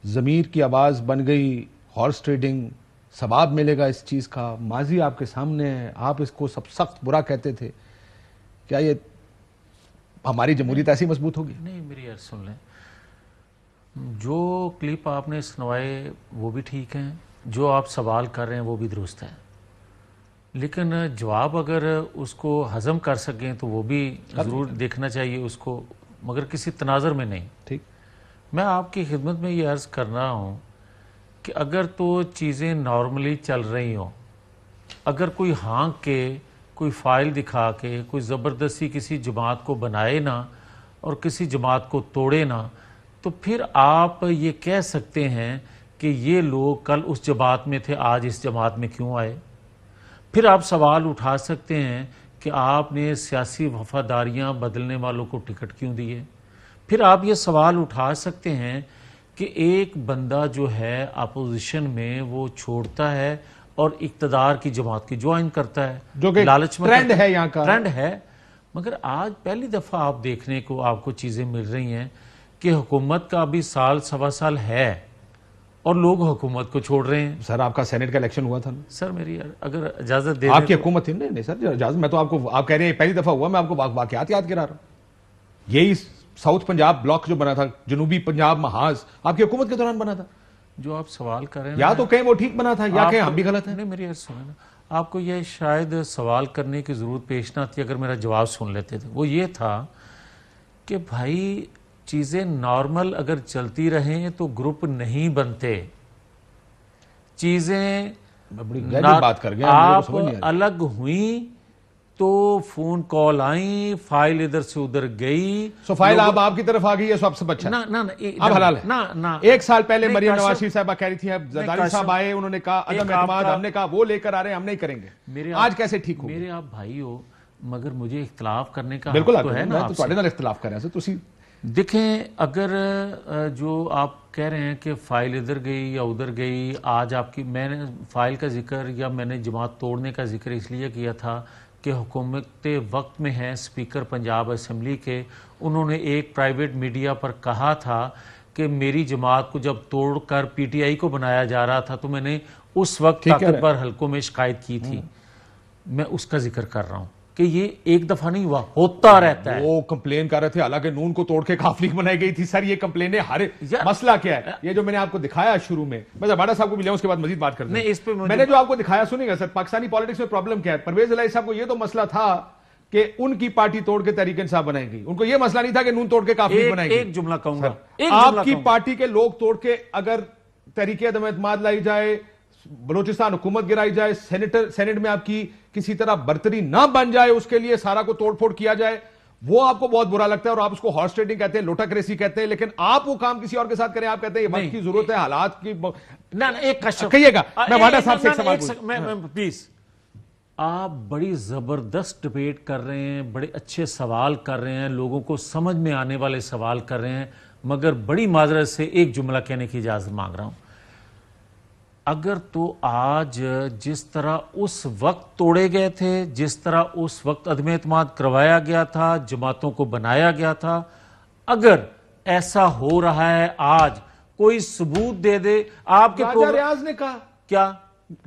ज़मीर की आवाज़ बन गई हॉर्स ट्रेडिंग, सवाब मिलेगा इस चीज़ का, माजी आपके सामने है, आप इसको सब सख्त बुरा कहते थे। क्या ये हमारी जमहूरियत ऐसी मजबूत होगी? नहीं, मेरी यार सुन लें, जो क्लिप आपने सुनवाए वो भी ठीक हैं, जो आप सवाल कर रहे हैं वो भी दुरुस्त है, लेकिन जवाब अगर उसको हजम कर सकें तो वो भी ज़रूर देखना चाहिए उसको, मगर किसी तनाज़र में नहीं। ठीक, मैं आपकी खिदमत में ये अर्ज़ कर रहा हूँ कि अगर तो चीज़ें नॉर्मली चल रही हों, अगर कोई हाँक के, कोई फाइल दिखा के, कोई ज़बरदस्ती किसी जमात को बनाए ना और किसी जमात को तोड़े ना, तो फिर आप ये कह सकते हैं कि ये लोग कल उस जमात में थे, आज इस जमात में क्यों आए। फिर आप सवाल उठा सकते हैं कि आपने सियासी वफादारियां बदलने वालों को टिकट क्यों दिए। फिर आप ये सवाल उठा सकते हैं कि एक बंदा जो है अपोजिशन में वो छोड़ता है और इक्तदार की जमात की ज्वाइन करता है, जो कि लालच में ट्रेंड है, यहाँ का ट्रेंड है। मगर आज पहली दफ़ा आप देखने को आपको चीज़ें मिल रही हैं कि हुकूमत का अभी साल सवा साल है और लोग हुकूमत को छोड़ रहे हैं। सर आपका सेनेट का इलेक्शन हुआ था ना सर, मेरी अगर इजाजत दे आपकी हुकूमत थी। नहीं सर इजाजत, मैं तो आपको, आप कह रहे हैं पहली दफा हुआ, मैं आपको वाकयात याद करा रहा हूं। यही साउथ पंजाब ब्लॉक जो बना था, जनूबी पंजाब महाज आपकी हुकूमत के दौरान बना था। जो आप सवाल कर रहे हैं या तो कहीं वो ठीक बना था या कहीं हम भी गलत है। नहीं, मेरी सुने ना, आपको यह शायद सवाल करने की जरूरत पेश ना थी अगर मेरा जवाब सुन लेते थे। वो ये था कि भाई चीजें नॉर्मल अगर चलती रहें तो ग्रुप नहीं बनते। चीजें बात कर गया, आप अलग हुई तो फोन कॉल आई, फाइल इधर से उधर गई, सो फाइल अब आपकी तरफ आ गई है, सबसे अच्छा ना ना अब हलाल है ना। एक साल पहले मरियम नवाज शरीफ साहबा कह रही थी, अब जरदारी साहब आए, उन्होंने कहा अदम एतमाद, हमने कहा वो लेकर आ रहे हैं, हम नहीं करेंगे। आज कैसे ठीक हो? मेरे आप भाई हो, मगर मुझे इख्तलाफ करने का बिल्कुल तो है ना। तो ਤੁਹਾਡੇ ਨਾਲ इख्तलाफ कर रहे हैं तुसी देखें, अगर जो आप कह रहे हैं कि फ़ाइल इधर गई या उधर गई, आज आपकी, मैंने फ़ाइल का जिक्र या मैंने जमात तोड़ने का जिक्र इसलिए किया था कि हुकूमत वक्त में है स्पीकर पंजाब असम्बली के, उन्होंने एक प्राइवेट मीडिया पर कहा था कि मेरी जमात को जब तोड़कर पीटीआई को बनाया जा रहा था तो मैंने उस वक्त ताकतवर हलकों में शिकायत की थी। मैं उसका जिक्र कर रहा हूँ कि ये एक दफा नहीं हुआ, होता रहता है। वो कंप्लेन कर रहे थे, हालांकि नून को तोड़ के काफिली बनाई गई थी। सर ये कंप्लेनें हर मसला क्या है, ये जो मैंने आपको दिखाया शुरू में, मैं बाडा साहब को भी लिया, उसके बाद मजीद बात करते हैं। इस पे मैंने जो आपको दिखाया, सुनिएगा सर, पाकिस्तानी पॉलिटिक्स में प्रॉब्लम क्या है। परवेज इलाही साहब को ये तो मसला था कि उनकी पार्टी तोड़ के तहरीक इंसाफ बनाएगी, उनको ये मसला नहीं था कि नून तोड़ के काफिली बनाएगी। एक जुमला कहूंगा, आपकी पार्टी के लोग तोड़ के अगर तहरीक अदम एतमाद लाई जाए, बलूचिस्तान हुकूमत गिराई जाए, सेनेट में आपकी किसी तरह बर्तरी ना बन जाए, उसके लिए सारा को तोड़फोड़ किया जाए, वो आपको बहुत बुरा लगता है और आप उसको हॉर्स ट्रेडिंग कहते हैं, लोटाक्रेसी कहते हैं। लेकिन आप वो काम किसी और के साथ करें, आप कहते हैं ये वक्त की जरूरत है, हालात की ना एक कश्यप कहिएगा। मैं वाडा साहब से एक सवाल प्लीज, आप बड़ी जबरदस्त डिबेट कर रहे हैं, बड़े अच्छे सवाल कर रहे हैं, लोगों को समझ में आने वाले सवाल कर रहे हैं, मगर बड़ी माजरत से एक जुमला कहने की इजाजत मांग रहा हूं। अगर तो आज जिस तरह उस वक्त तोड़े गए थे, जिस तरह उस वक्त अदम एतमाद करवाया गया था, जमातों को बनाया गया था, अगर ऐसा हो रहा है आज, कोई सबूत दे दे। आपके रियाज ने कहा क्या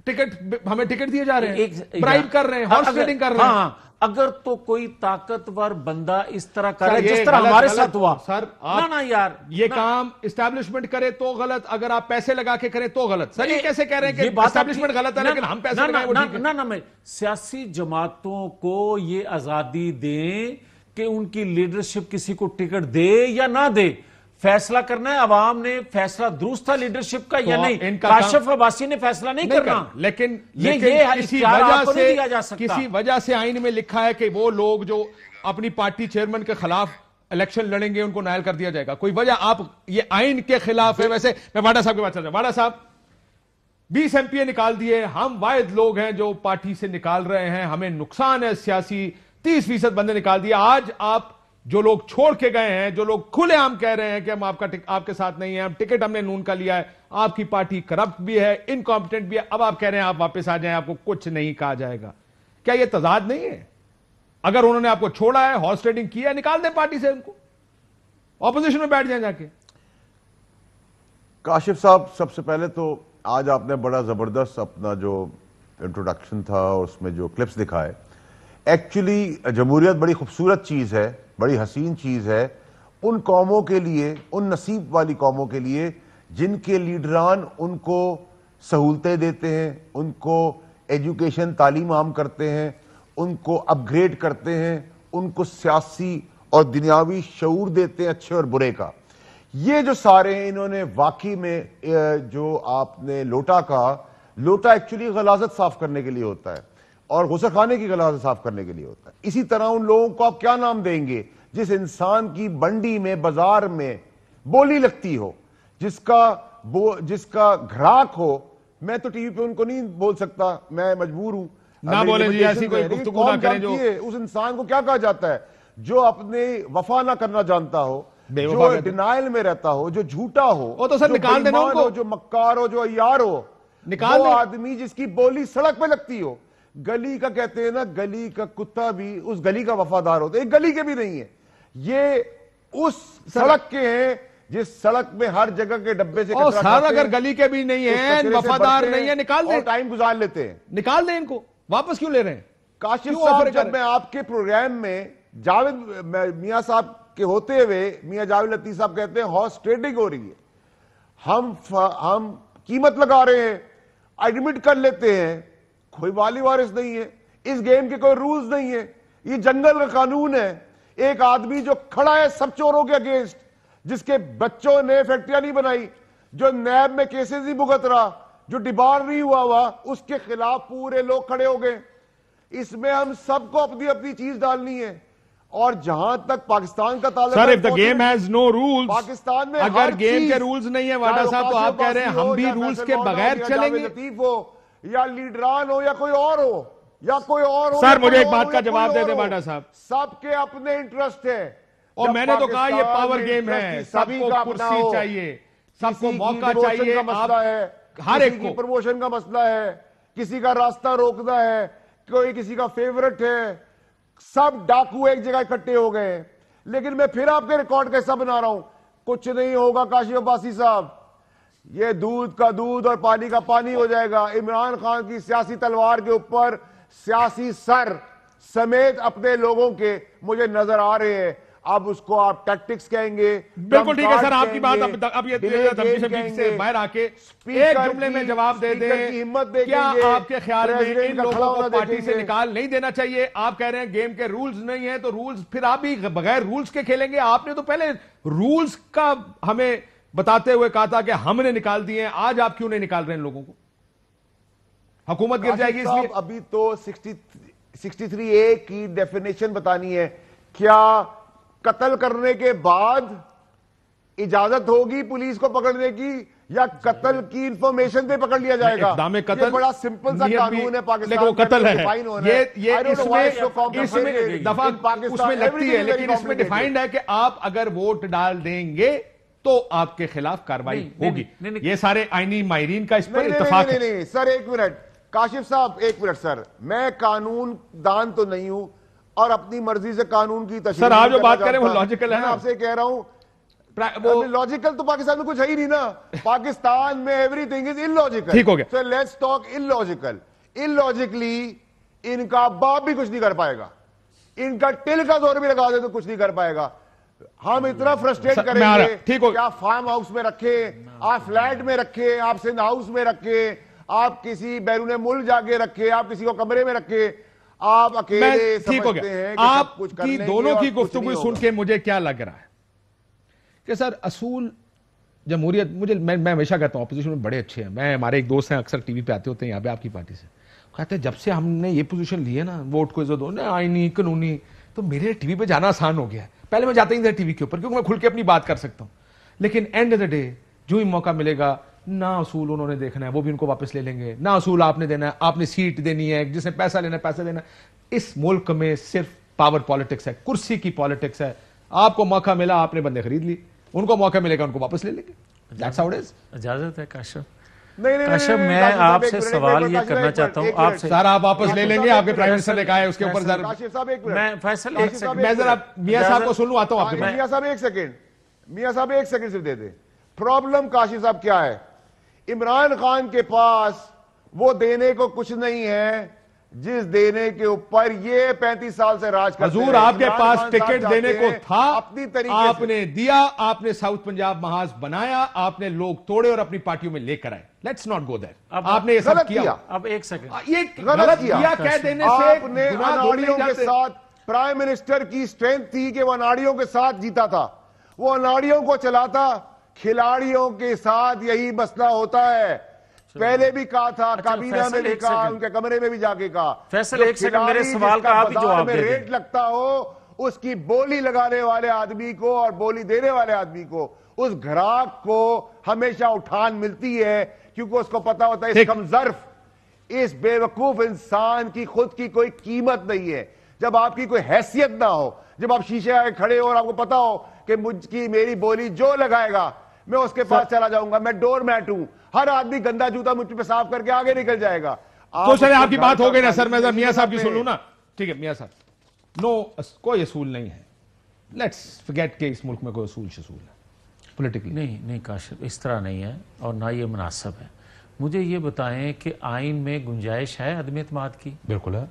टिकट, हमें टिकट दिए जा रहे हैं, ब्राइब कर रहे हैं, हॉर्स ट्रेडिंग कर रहे हैं। हाँ, अगर तो कोई ताकतवर बंदा इस तरह कर रहा है जिस तरह हमारे साथ हुआ, सर आप ना यार, ये काम एस्टैब्लिशमेंट करे तो गलत, अगर आप पैसे लगा के करें तो गलत। सर ये कैसे कह रहे हैं कि एस्टैब्लिशमेंट गलत है लेकिन हम पैसे लगाएं वो ठीक है? ना मैं सियासी जमातों को ये आजादी दें कि उनकी लीडरशिप किसी को टिकट दे या ना दे, फैसला करना है। अवाम ने फैसला दुरुस्त था लीडरशिप का या नहीं, काशिफ अब्बासी ने फैसला नहीं करना। लेकिन किसी वजह से आइन में लिखा है कि वो लोग जो अपनी पार्टी चेयरमैन के खिलाफ इलेक्शन लड़ेंगे उनको नायल कर दिया जाएगा। कोई वजह, आप ये आइन के खिलाफ है। वैसे मैं वाडा साहब के पास चल रहा हूं। वाडा साहब 20 MPA निकाल दिए, हम वाहिद लोग हैं जो पार्टी से निकाल रहे हैं, हमें नुकसान है सियासी। 30% बंदे निकाल दिए। आज आप जो लोग छोड़ के गए हैं, जो लोग खुलेआम कह रहे हैं कि हम आपके साथ नहीं है, हम टिकट हमने नून का लिया है, आपकी पार्टी करप्ट भी है, इनकॉम्पिटेंट भी है, अब आप कह रहे हैं आप वापस आ जाएं, आपको कुछ नहीं कहा जाएगा। क्या यह तजाद नहीं है? अगर उन्होंने आपको छोड़ा है, हॉर्स ट्रेडिंग किया है, निकाल दें पार्टी से, उनको ऑपोजिशन में बैठ जाए जाके। काशिफ साहब, सबसे पहले तो आज आपने बड़ा जबरदस्त अपना जो इंट्रोडक्शन था उसमें जो क्लिप्स दिखाए, एक्चुअली जमहूरियत बड़ी खूबसूरत चीज है, बड़ी हसीन चीज है उन कौमों के लिए, उन नसीब वाली कौमों के लिए जिनके लीडरान उनको सहूलतें देते हैं, उनको एजुकेशन तालीम आम करते हैं, उनको अपग्रेड करते हैं, उनको सियासी और दुनियावी शऊर देते हैं अच्छे और बुरे का। ये जो सारे हैं, इन्होंने वाकई में जो आपने लोटा कहा, लोटा एक्चुअली गलाजत साफ करने के लिए होता है और गुस्लखाने की गलाजत साफ करने के लिए होता है। इसी तरह उन लोगों को आप क्या नाम देंगे जिस इंसान की मंडी में, बाजार में बोली लगती हो, जिसका ग्राहक हो। मैं तो टीवी पे उनको नहीं बोल सकता, मैं मजबूर हूं ना बोले जी, ऐसी कोई गुफ्तगू ना करें। जो उस इंसान को क्या कहा जाता है जो अपने वफा ना करना जानता हो, जो डिनाइल में रहता हो, जो झूठा हो, वो तो सर निकाल देना उनको, जो मक्कार हो, जो अय्यार हो, निकाल आदमी जिसकी बोली सड़क पे लगती हो। गली का कहते हैं ना, गली का कुत्ता भी उस गली का वफादार होता है, एक गली के भी नहीं है, ये उस सड़क के हैं जिस सड़क में हर जगह के डब्बे से सर अगर गली के भी नहीं है, वफादार नहीं है, निकाल दें, टाइम गुजार लेते हैं, निकाल दें इनको। वापस क्यों ले रहे हैं? काशिफ साहब, जब मैं आपके प्रोग्राम में जावेद मियां साहब के होते हुए मियां जावेद लतीफ साहब कहते हैं हॉर्स ट्रेडिंग हो रही है, हम कीमत लगा रहे हैं, एडमिट कर लेते हैं, कोई वाली वारिस नहीं है, इस गेम के कोई रूल्स नहीं है, ये जंगल का कानून है। एक आदमी जो खड़ा है सब चोरों के अगेंस्ट, जिसके बच्चों ने फैक्ट्रियां नहीं बनाई, जो नैब में केसेस नहीं भुगत रहा, जो डिबार नहीं हुआ, उसके खिलाफ पूरे लोग खड़े हो गए। इसमें हम सबको अपनी अपनी चीज डालनी है। और जहां तक पाकिस्तान का ताल्लुक है, if the game has no rules, Pakistan में अगर गेम के रूल्स नहीं है वाडा साहब, तो आप कह रहे हैं हम भी रूल्स के बगैर चलेंगे। लतीफ हो या लीडरान हो या कोई और हो, या कोई और हो। सर मुझे एक बात का जवाब दे दे वाडा साहब, सबके अपने इंटरेस्ट है। और मैंने तो कहा ये पावर गेम है, सबको कुर्सी चाहिए, सबको मौका चाहिए, का मसला है, हर एक को प्रमोशन का मसला है, किसी का रास्ता रोकना है, कोई किसी का फेवरेट है, सब डाकू एक जगह इकट्ठे हो गए। लेकिन मैं फिर आपके रिकॉर्ड कैसा बना रहा हूं, कुछ नहीं होगा काशिफ अब्बासी साहब, ये दूध का दूध और पानी का पानी हो जाएगा। इमरान खान की सियासी तलवार के ऊपर सियासी सर समेत अपने लोगों के मुझे नजर आ रहे हैं। अब उसको आप टैक्टिक्स कहेंगे, बिल्कुल ठीक है सर, आपकी बात अब ये से बाहर आके एक जुमले में जवाब दे दें, हिम्मत क्या आपके ख्याल में इन लोगों को पार्टी से निकाल नहीं देना चाहिए? आप कह रहे हैं गेम के रूल्स नहीं है, तो रूल्स फिर आप भी बगैर रूल्स के खेलेंगे। आपने तो पहले रूल्स का हमें बताते हुए कहा था कि हमने निकाल दिए हैं। आज आप क्यों नहीं निकाल रहे हैं लोगों को? हुकूमत गिर जाएगी इसलिए। अभी तो 63A की डेफिनेशन बतानी है। क्या कत्ल करने के बाद इजाजत होगी पुलिस को पकड़ने की, या कत्ल की इंफॉर्मेशन पे पकड़ लिया जाएगा? इक़दाम कत्ल ये बड़ा सिंपल सा कानून है पाकिस्तान, लेकिन वो कत्ल है। ये इसमें दफा उसमें लगती है, लेकिन इसमें डिफाइंड है कि आप अगर वोट डाल देंगे तो आपके खिलाफ कार्रवाई होगी। ये सारे आईनी माहिरीन का इस पर इत्तेफाक है। नहीं सर, एक मिनट काशिफ साहब, एक मिनट सर, मैं कानून दान तो नहीं हूं और अपनी मर्जी से कानून की तशरीह सर, आप जो बात करें वो लॉजिकल है ना। आपसे कह रहा हूं वो लॉजिकल तो पाकिस्तान में कुछ है ही नहीं ना। पाकिस्तान में एवरीथिंग इज इलॉजिकल। ठीक हो गया। So let's talk illogical. Illogically इनका बाप भी कुछ नहीं कर पाएगा, इनका टिल का जोर भी लगा दे तो कुछ नहीं कर पाएगा। हम इतना फ्रस्ट्रेट करेंगे, ठीक हो, आप फार्म हाउस में रखे, आप फ्लैट में रखे, आप सिंध हाउस में रखे, आप किसी बैरून मुल्क जाके रखे, आप किसी को कमरे में रखे, आप अकेले समझते हैं कि आप कुछ की दोनों की गुफ्तगू सुन के मुझे क्या लग रहा है कि सर असूल जमहूरियत, मुझे मैं हमेशा कहता हूं अपोजिशन में बड़े अच्छे हैं। मैं, हमारे एक दोस्त हैं अक्सर टीवी पे आते होते हैं यहाँ पे आपकी पार्टी से, कहते हैं जब से हमने ये पोजीशन ली है ना, वोट को इज्जत दो ना, आईनी कानूनी, तो मेरे टीवी पे जाना आसान हो गया है। पहले मैं जाता ही था टीवी के ऊपर क्योंकि मैं खुल के अपनी बात कर सकता हूं, लेकिन एंड ऑफ द डे जो ही मौका मिलेगा ना असूल उन्होंने देखना है, वो भी उनको वापस ले लेंगे, ना असूल आपने देना है, आपने सीट देनी है, जिसने पैसा लेना है पैसा देना है। इस मुल्क में सिर्फ पावर पॉलिटिक्स है, कुर्सी की पॉलिटिक्स है। आपको मौका मिला, आपने बंदे खरीद ली, उनको मौका मिलेगा उनको वापस ले लेंगे। That's how it is। इजाजत है काशिफ? नहीं, काशिफ, मैं आपसे सवाल ये करना चाहता हूं आपसे। सर आप वापस ले लेंगे, आपके प्राइम मिनिस्टर ने कहा है उसके ऊपर। मैं फैसल मैं जरा मियां साहब को सुन लूं, आता हूं आपके पास। मियां साहब एक सेकंड, मियां साहब एक सेकंड सिर्फ दे दे। प्रॉब्लम काशिफ साहब क्या है, इमरान खान के पास वो देने को कुछ नहीं है जिस देने के ऊपर ये 35 साल से राज करते हैं। हजूर आपके पास टिकट देने को था, अपनी तरीके आपने दिया, आपने साउथ पंजाब महाज बनाया, आपने लोग तोड़े और अपनी पार्टियों में लेकर आए। Let's not go there. आपने ये सब किया। अब एक सेकंड, ये गलत किया कह देने से आपने अनाड़ियों के साथ, प्राइम मिनिस्टर की स्ट्रेंथ थी कि वो अनाड़ियों के साथ जीता था, वो अनाड़ियों को चलाता। खिलाड़ियों के साथ यही मसला होता है। पहले भी कहा था, काबीना में भी कहा, उनके कमरे में भी जाके कहा। फैसल एक सेकंड, मेरे सवाल का आप ही जवाब दे दें। रेट लगता हो उसकी बोली लगाने वाले आदमी को और बोली देने वाले आदमी को, उस ग्राहक को हमेशा उठान मिलती है, क्योंकि उसको पता होता है इस कमजर्फ, इस बेवकूफ इंसान की खुद की कोई कीमत नहीं है। जब आपकी कोई हैसियत ना हो, जब आप शीशे आगे खड़े हो और आपको पता हो कि मुझकी मेरी बोली जो लगाएगा मैं उसके पास चला जाऊंगा, मैं डोर मैट हूं, हर आदमी गंदा जूता मुझ पे साफ करके आगे निकल जाएगा। तो सर आपकी बात हो गई ना सर, मैं मियां साहब की सुन लूं ना। ठीक है मियां साहब, नो कोई असूल नहीं है, लेट्स फॉरगेट के इस मुल्क में कोई असूल शसूल है पॉलिटिकली। नहीं काशिफ, इस तरह नहीं है और ना ये मुनासिब है। मुझे ये बताएं कि आइन में गुंजाइश है अदम एतमाद की? बिल्कुल है।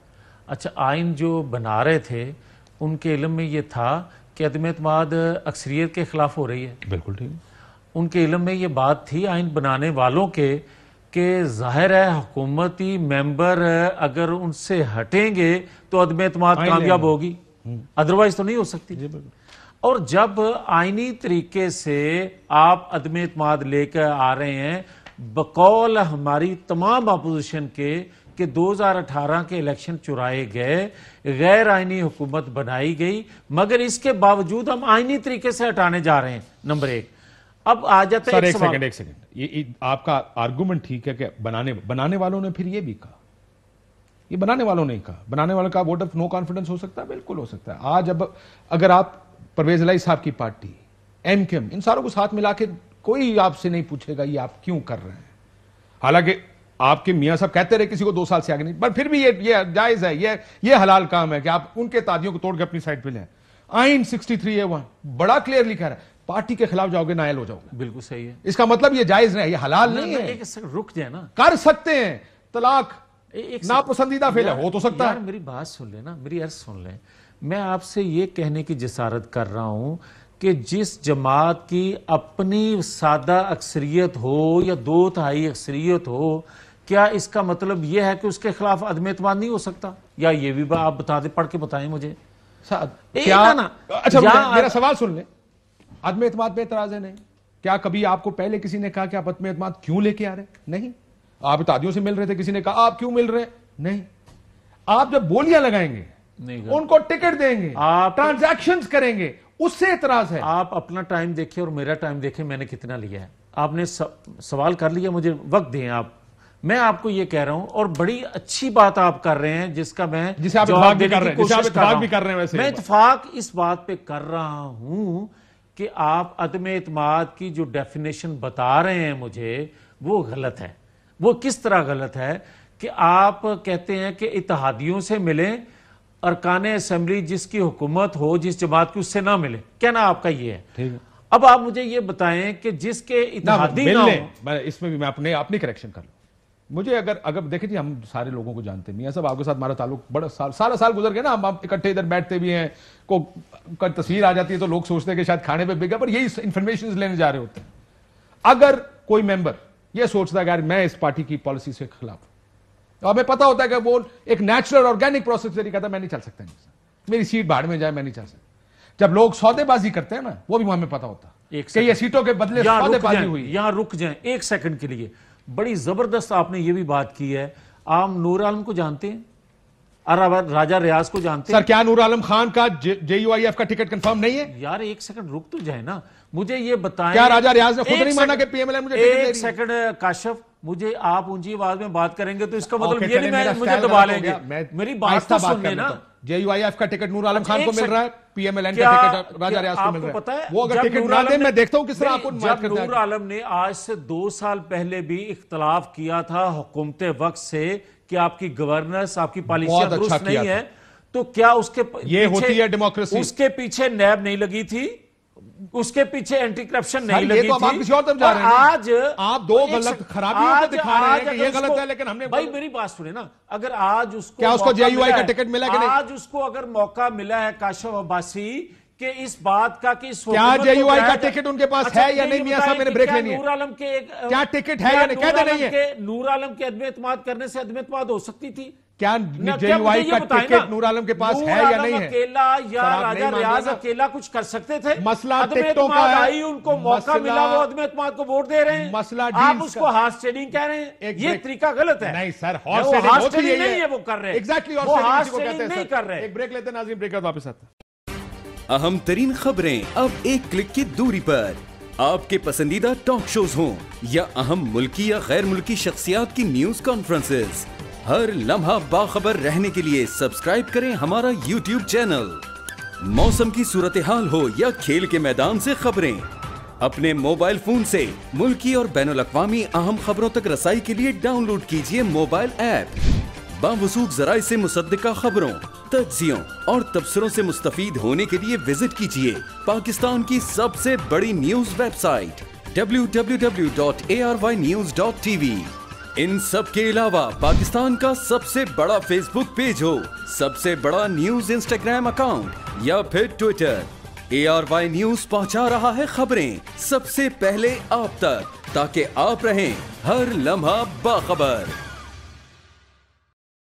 अच्छा, आइन जो बना रहे थे उनके इल्म में ये था कि अदम एतमाद अक्सरियत के खिलाफ हो रही है? बिल्कुल ठीक। उनके इल्म में ये बात थी आइन बनाने वालों के कि जाहिर है हुकूमती मेंबर अगर उनसे हटेंगे तो अदम एतमाद कामयाब होगी, अदरवाइज तो नहीं हो सकती। और जब आइनी तरीके से आप अदम एतमाद लेकर आ रहे हैं, बकौल हमारी तमाम अपोजिशन के कि 2018 के इलेक्शन चुराए गए, गैर आइनी हुकूमत बनाई गई, मगर इसके बावजूद हम आइनी तरीके से हटाने जा रहे हैं। नंबर एक। अब आ जाते हैं एक सेकंड, ये आपका आर्गुमेंट ठीक है कि बनाने वालों ने फिर ये भी कहा, ये बनाने वालों ने कहा, बनाने वालों का वोट ऑफ नो कॉन्फिडेंस हो सकता है, बिल्कुल हो सकता है। आज अब अगर आप परवेज इलाही साहब की पार्टी, एमकेएम, इन सारों को साथ मिला के कोई आपसे नहीं पूछेगा ये आप क्यों कर रहे हैं। हालांकि आपके मियां साहब कहते रहे किसी को 2 साल से आगे नहीं, पर फिर भी ये जायज है, ये हलाल काम है कि आप उनके तादियों को तोड़ के अपनी साइड पे लें। आइन 63A1 बड़ा क्लियरली कह रहा है, पार्टी के खिलाफ जाओगे नायल हो जाओगे। बिल्कुल सही है। इसका मतलब ये जायज नहीं है, ये हलाल नहीं है। एक रुक जाए ना, कर सकते हैं तलाक, नापसंदीदा फेल है, हो तो सकता है। मेरी बात सुन ले ना, मेरी अर्ज सुन ले। मैं आपसे ये कहने की जसारत कर रहा हूं कि जिस जमात की अपनी सादा अक्सरियत हो या 2/3 अक्सरियत हो, क्या इसका मतलब यह है कि उसके खिलाफ अदम एतमाद नहीं हो सकता? या ये भी आप बता दें, पढ़ के बताएं मुझे। क्या ना, अच्छा मेरा सवाल सुन ले, अदम एतमाद पे एतराज है नहीं, क्या कभी आपको पहले किसी ने कहा कि आप वतन एतमाद क्यों लेके आ रहे? नहीं। आप इत्तेहादियों से मिल रहे थे, किसी ने कहा आप क्यों मिल रहे? नहीं। आप जब बोलियां लगाएंगे, उनको टिकट देंगे, आप ट्रांजैक्शंस करेंगे, उससे एतराज है। आप अपना टाइम देखिए और मेरा टाइम देखिए, मैंने कितना लिया है। आपने सवाल कर लिया, मुझे वक्त दें आप। मैं आपको ये कह रहा हूं, और बड़ी अच्छी बात आप कर रहे हैं जिसका मैं जवाब देने की कोशिश कर रहा हूं। मैं इत्तेफाक इस बात पे कर रहा हूं कि आप अदम एतमाद की जो डेफिनेशन बता रहे हैं मुझे, वो गलत है। वो किस तरह गलत है कि आप कहते हैं कि इत्तेहादियों से मिलें, अरकान असेंबली जिसकी हुकूमत हो, जिस जमात की, उससे ना मिले। कहना आपका ये है। ठीक है। अब आप मुझे ये बताएं कि जिसके इत्तेहादी ना हो, इसमें भी मैं अपनी करेक्शन कर लूं। मुझे अगर देखे जी, हम सारे लोगों को जानते नहीं है, सब आपके साथ हमारा ताल्लुक बड़ा साल गुजर गया ना, हम इकट्ठे इधर बैठते भी हैं, को तस्वीर आ जाती है तो लोग सोचते हैं कि शायद खाने पे बिका, पर यही इंफॉर्मेशन लेने जा रहे होते हैं। अगर कोई मेंबर ये सोचता है कि यार मैं इस पार्टी की पॉलिसी से खिलाफ, तो हमें पता होता है कि वो एक नेचुरल ऑर्गेनिक प्रोसेस से कहता है मैं नहीं चल सकता, मेरी सीट भाड़ में जाए, मैं नहीं चल सकता। जब लोग सौदेबाजी करते हैं ना, वो भी हमें पता होता है कि ये सीटों के बदले सौदेबाजी हुई। यहां रुक जाएं एक सेकंड के लिए। बड़ी जबरदस्त आपने ये भी बात की है। आप नूर आलम को जानते हैं और राजा रियाज को जानते हैं? सर, क्या नूर आलम खान का JUIF का टिकट कंफर्म नहीं है? यार एक सेकंड रुक तो जाए ना, मुझे ये बताएं। क्या राजा रियाज ने खुद नहीं माना कि PMLN मुझे टिकट दे रही है? एक सेकंड काशिफ, मुझे आप ऊंची आवाज में बात करेंगे तो इसका मतलब ये नहीं मुझे दबा लेंगे। मेरी बात तो सुनिए ना। JUIF का टिकट नूर आलम खान को मिल रहा है, PMLN का टिकट राजा रियाज को मिल रहा है। वो अगर टिकट ना दे, मैं देखता हूं किस तरह आपको माफ करता है। नूर आलम ने आज से 2 साल पहले भी इख्तलाफ किया था हुकूमत वक्त से कि आपकी गवर्नेंस, आपकी पॉलिसियां दुरुस्त नहीं है, तो क्या उसके ये होती है डेमोक्रेसी? उसके पीछे नैब नहीं लगी थी, उसके पीछे एंटी करप्शन नहीं लगी तो थी। आप किसी और तरफ जा रहे हैं। आज आप दो गलत खराबियों को दिखा रहे हैं कि ये गलत है, लेकिन हमने भाई मेरी बात सुने ना, अगर आज उसको क्या उसको JUI का टिकट मिला कि नहीं? आज उसको अगर मौका मिला है काशिफ अब्बासी कि इस बात का कि क्या JUI का टिकट उनके पास है या नहीं? मियां साहब, मैंने ब्रेक लेनी है। नूर आलम के क्या टिकट है या नहीं? कहते नहीं है। नूर आलम के अदम एतमाद करने से अदम एतमाद हो सकती थी। क्या JUI का टिकट नूर आलम के पास है या नहीं है? अकेला या राजा रियाज अकेला कुछ कर सकते थे? मसला टिकटों का है। उनको मौका मिला, वो अदम एतमाद को वोट दे रहे हैं। मसला आप उसको हॉर्स ट्रेडिंग कह रहे हैं, ये तरीका गलत है। नहीं सर, हॉर्स ट्रेडिंग नहीं है वो कर रहे हैं। एग्जैक्टली, हॉर्स ट्रेडिंग नहीं कर रहे हैं। एक ब्रेक लेते हैं नाज़रीन, ब्रेक वापस आते हैं। अहम तरीन खबरें अब एक क्लिक की दूरी पर। आपके पसंदीदा टॉक शोज हों या अहम मुल्की या गैर मुल्की शख्सियात की न्यूज कॉन्फ्रेंसेस, हर लम्हा बाखबर रहने के लिए सब्सक्राइब करें हमारा YouTube चैनल। मौसम की सूरत हाल हो या खेल के मैदान से खबरें, अपने मोबाइल फोन से मुल्की और बैनुल अक़वामी अहम खबरों तक रसाई के लिए डाउनलोड कीजिए मोबाइल ऐप। बावसूख ज़राए से मुसद्दिका खबरों, तज्ज़ियों और तबसरों से मुस्तफ़ीद होने के लिए विजिट कीजिए पाकिस्तान की सबसे बड़ी न्यूज वेबसाइट www.arYnews.tv। इन सब के अलावा पाकिस्तान का सबसे बड़ा फेसबुक पेज हो, सबसे बड़ा न्यूज इंस्टाग्राम अकाउंट या फिर ट्विटर, ARY न्यूज पहुंचा रहा है खबरें सबसे पहले आप तक, ताकि आप रहें हर लम्हा बाखबर।